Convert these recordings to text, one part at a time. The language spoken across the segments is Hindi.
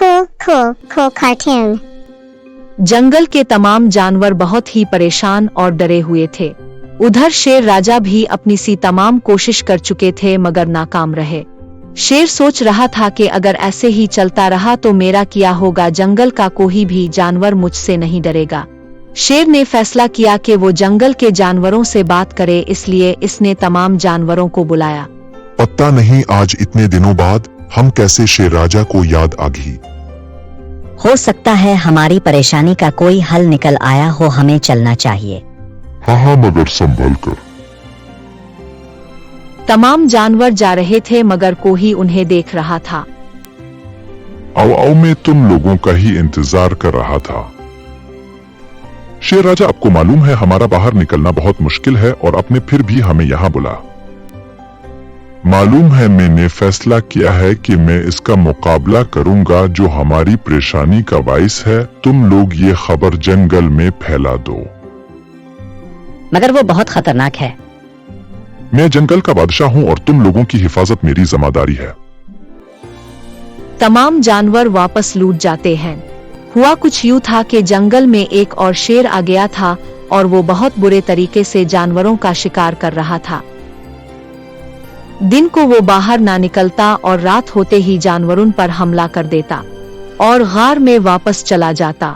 Cool cartoon. जंगल के तमाम जानवर बहुत ही परेशान और डरे हुए थे। उधर शेर राजा भी अपनी सी तमाम कोशिश कर चुके थे मगर नाकाम रहे। शेर सोच रहा था कि अगर ऐसे ही चलता रहा तो मेरा क्या होगा, जंगल का कोई भी जानवर मुझसे नहीं डरेगा। शेर ने फैसला किया कि वो जंगल के जानवरों से बात करे, इसलिए इसने तमाम जानवरों को बुलाया। पता नहीं आज इतने दिनों बाद हम कैसे शेर राजा को याद आ गई। हो सकता है हमारी परेशानी का कोई हल निकल आया हो, हमें चलना चाहिए। हाँ मगर संभल कर। तमाम जानवर जा रहे थे मगर कोई उन्हें देख रहा था। आओ मैं तुम लोगों का ही इंतजार कर रहा था। शेर राजा, आपको मालूम है हमारा बाहर निकलना बहुत मुश्किल है और आपने फिर भी हमें यहाँ बुला। मालूम है मैंने फैसला किया है कि मैं इसका मुकाबला करूंगा जो हमारी परेशानी का बाइस है। तुम लोग ये खबर जंगल में फैला दो। मगर वो बहुत खतरनाक है। मैं जंगल का बादशाह हूँ और तुम लोगों की हिफाजत मेरी जिम्मेदारी है। तमाम जानवर वापस लौट जाते हैं। हुआ कुछ यूं था कि जंगल में एक और शेर आ गया था और वो बहुत बुरे तरीके से जानवरों का शिकार कर रहा था। दिन को वो बाहर ना निकलता और रात होते ही जानवरों पर हमला कर देता और गार में वापस चला जाता।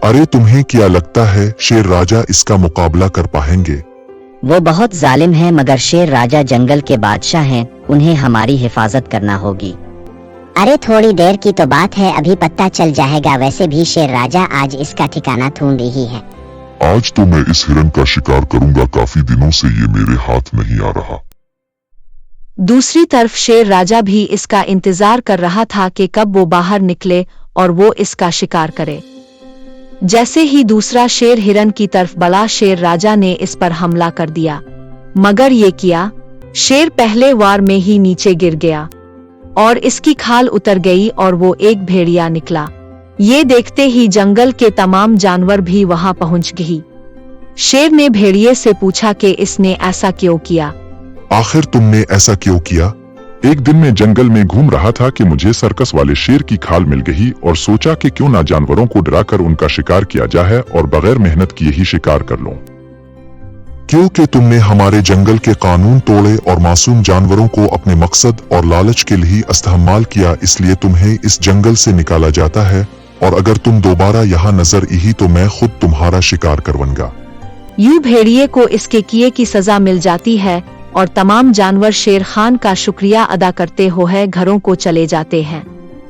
अरे तुम्हें क्या लगता है शेर राजा इसका मुकाबला कर पाएंगे? वो बहुत जालिम है मगर शेर राजा जंगल के बादशाह हैं, उन्हें हमारी हिफाजत करना होगी। अरे थोड़ी देर की तो बात है, अभी पता चल जाएगा। वैसे भी शेर राजा आज इसका ठिकाना ढूंढ रही है। आज तो मैं इस हिरन का शिकार करूंगा, काफी दिनों से ये मेरे हाथ नहीं आ रहा। दूसरी तरफ शेर राजा भी इसका इंतजार कर रहा था कि कब वो बाहर निकले और वो इसका शिकार करे। जैसे ही दूसरा शेर हिरन की तरफ बढ़ा, शेर राजा ने इस पर हमला कर दिया। मगर ये किया, शेर पहले वार में ही नीचे गिर गया और इसकी खाल उतर गई और वो एक भेड़िया निकला। ये देखते ही जंगल के तमाम जानवर भी वहां पहुंच गई। शेर ने भेड़िए से पूछा कि इसने ऐसा क्यों किया। आखिर तुमने ऐसा क्यों किया? एक दिन मैं जंगल में घूम रहा था कि मुझे सर्कस वाले शेर की खाल मिल गई और सोचा कि क्यों ना जानवरों को डराकर उनका शिकार किया जाए और बगैर मेहनत किए ही शिकार कर लूं। क्योंकि तुमने हमारे जंगल के कानून तोड़े और मासूम जानवरों को अपने मकसद और लालच के लिए इस्तेमाल किया, इसलिए तुम्हें इस जंगल से निकाला जाता है और अगर तुम दोबारा यहाँ नजर आई तो मैं खुद तुम्हारा शिकार करवाऊंगा। यूं भेड़िए को इसके किए की सजा मिल जाती है और तमाम जानवर शेर खान का शुक्रिया अदा करते हुए घरों को चले जाते हैं।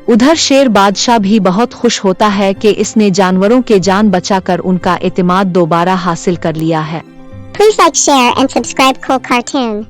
उधर शेर बादशाह भी बहुत खुश होता है कि इसने जानवरों के जान बचाकर उनका एतमाद दोबारा हासिल कर लिया है। Please like, share and subscribe Cool Cartoon.